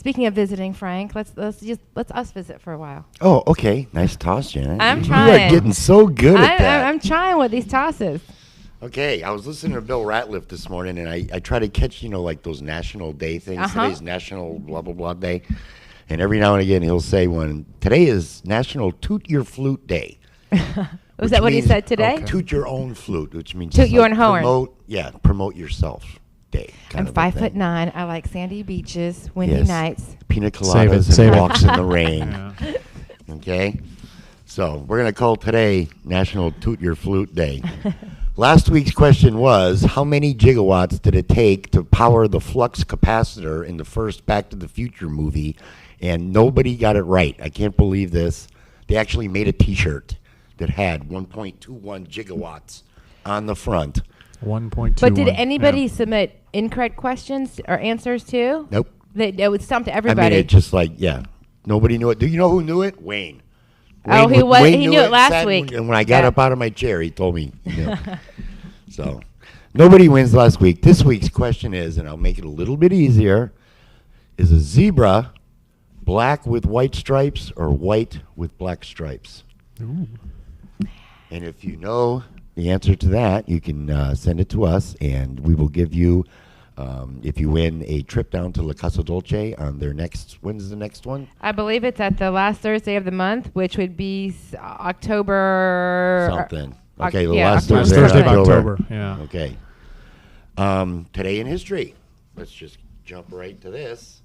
Speaking of visiting, Frank, let's us visit for a while. Oh, okay. Nice toss, Janet. I'm You trying. are getting so good at that. I'm trying with these tosses. Okay, I was listening to Bill Ratliff this morning, and I try to catch, like those National Day things. Today's National blah, blah, blah day. And every now and again, he'll say today is National Toot Your Flute Day. Was that what he said today? Okay. Toot your own flute, which means toot your own horn. Promote yourself day. I'm 5'9". I like sandy beaches, windy nights. Pina coladas and walks in the rain. Yeah. Okay? So we're going to call today National Toot Your Flute Day. Last week's question was, how many gigawatts did it take to power the flux capacitor in the first Back to the Future movie? And nobody got it right. I can't believe this. They actually made a T-shirt that had 1.21 gigawatts on the front. 1.2. But did anybody submit incorrect questions or answers too? Nope. It would stump to everybody. I mean, it's just nobody knew it. Do you know who knew it? Wayne. He knew it last week. And when I got up out of my chair, he told me. So, nobody wins last week. This week's question is, and I'll make it a little bit easier, is a zebra black with white stripes or white with black stripes? Ooh. And if you know the answer to that, you can send it to us, and we will give you, if you win, a trip down to La Casa Dolce on their next. When's the next one? I believe it's at the last Thursday of the month, which would be October something. Okay, last Thursday of October. Yeah. Okay. Today in history. Let's just jump right to this.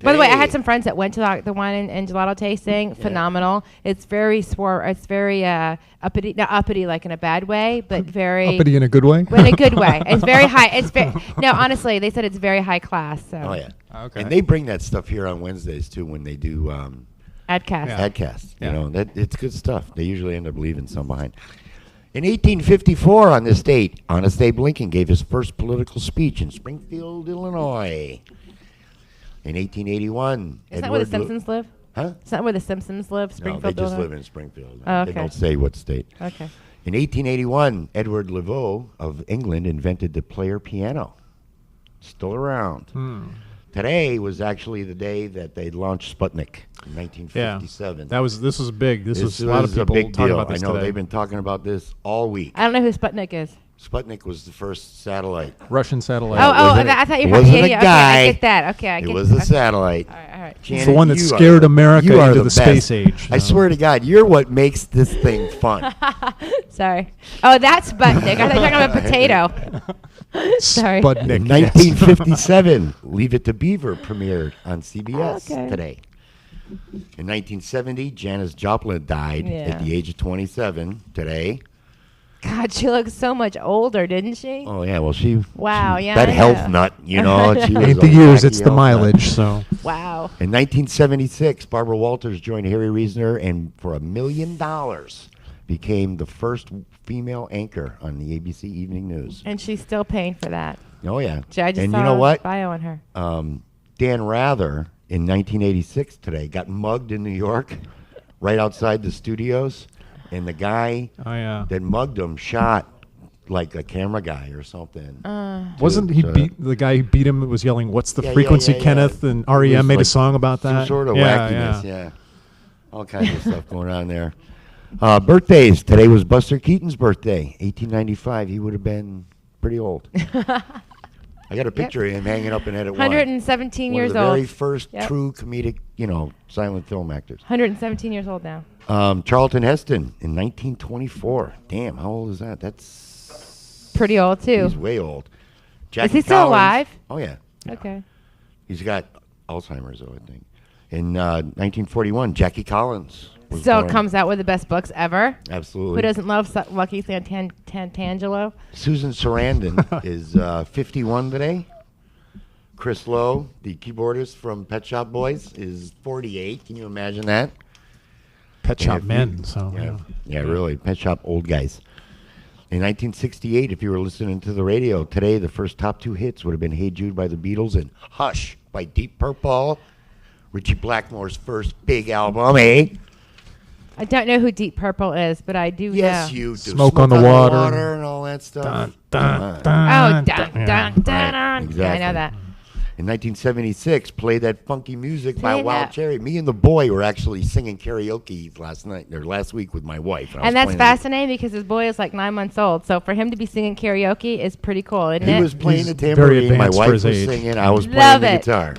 By the way, I had some friends that went to the wine and gelato tasting. Yeah. Phenomenal. It's very It's very uppity, not uppity like in a bad way, but very uppity in a good way. In a good way. It's very high. No, honestly, they said it's very high class. So. Oh yeah. Okay. And they bring that stuff here on Wednesdays too when they do Adcast. Yeah. Adcast. You know, it's good stuff. They usually end up leaving some behind. In 1854, on this date, Honest Abe Lincoln gave his first political speech in Springfield, Illinois. In 1881, is that where the Simpsons live? Huh? Is that where the Simpsons live? Springfield, no, they just Illinois? live in Springfield. Oh, okay. They don't say what state. Okay. In 1881, Edward Leveau of England invented the player piano. Still around. Today was actually the day that they launched Sputnik in 1957. Yeah. This was big. This was a lot of a people big talking deal. about this I know today. they've been talking about this all week. I don't know who Sputnik is. Sputnik was the first satellite. Russian satellite. I thought you were a guy. Okay, I get that. Okay, I get it was a satellite. All right. Janet, it's the one that scared America into the space age. I swear to God, you're what makes this thing fun. Sorry. Oh, that's Sputnik. I thought you were talking about potato. Sorry. Sputnik. In 1957, Leave It to Beaver premiered on CBS today. In 1970, Janis Joplin died at the age of 27 today. God, she looks so much older, didn't she? Oh, yeah. Well, she... Wow, that health nut, you know. She was ain't the years, it's the mileage, so... Wow. In 1976, Barbara Walters joined Harry Reasoner and for $1 million became the first female anchor on the ABC Evening News. And she's still paying for that. Oh, yeah. I just and saw you know what? Bio on her. Dan Rather, in 1986 today, got mugged in New York right outside the studios. And the guy that mugged him shot like a camera guy or something. Wasn't he the guy who beat him was yelling, "What's the frequency, Kenneth?" And REM made a song about that. Some sort of wackiness, all kinds of stuff going on there. Birthdays. Today was Buster Keaton's birthday, 1895. He would have been pretty old. I got a picture of him hanging up in Edit 117 years old. One of the very first true comedic, silent film actors. 117 years old now. Charlton Heston in 1924. Damn, how old is that? That's pretty old too. He's way old. Is he still alive? Oh yeah. Okay. He's got Alzheimer's though, I think. In 1941, Jackie Collins still comes out with the best books ever. Absolutely. Who doesn't love Lucky Santangelo? Susan Sarandon is 51 today. Chris Lowe, the keyboardist from Pet Shop Boys, is 48. Can you imagine that? Pet Shop Men. Yeah, really. Pet Shop old guys. In 1968, if you were listening to the radio today, the first top two hits would have been Hey Jude by the Beatles and Hush by Deep Purple. Richie Blackmore's first big album, eh? I don't know who Deep Purple is, but I do know. Yes, you do. Smoke on the Water and all that stuff. Dun, dun, dun, dun, dun, dun. Exactly. Yeah, I know that. in 1976 played that funky music by Play Wild that. Cherry. Me and the boy were actually singing karaoke last week with my wife. I was And that's playing fascinating because his boy is like 9 months old. So for him to be singing karaoke is pretty cool, isn't He it? was playing He's the very tambourine. My advanced for wife his was age. singing. I was Love playing the it. guitar.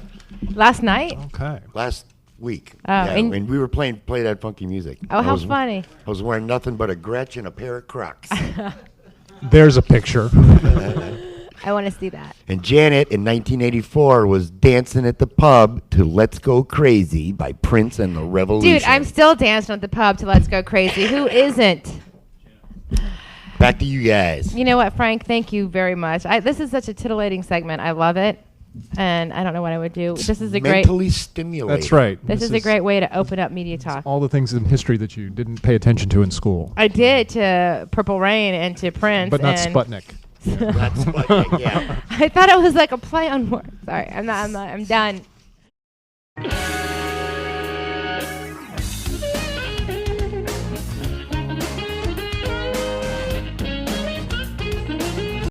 Last night? Okay. Last week. Oh, Yeah, and- and we were play that funky music. Oh, how funny. I was wearing nothing but a Gretsch and a pair of Crocs. There's a picture. I want to see that. And Janet in 1984 was dancing at the pub to Let's Go Crazy by Prince and the Revolution. Dude, I'm still dancing at the pub to Let's Go Crazy. Who isn't? Back to you guys. You know what, Frank? Thank you very much. This is such a titillating segment. I love it. And I don't know what I would do. This is a great. Mentally stimulating. That's right. This is a great way to open up media talk. All the things in history that you didn't pay attention to in school. I did to Purple Rain and to Prince, But not and Sputnik. That's Sputnik, yeah. I thought it was like a play on words. Sorry, I'm done.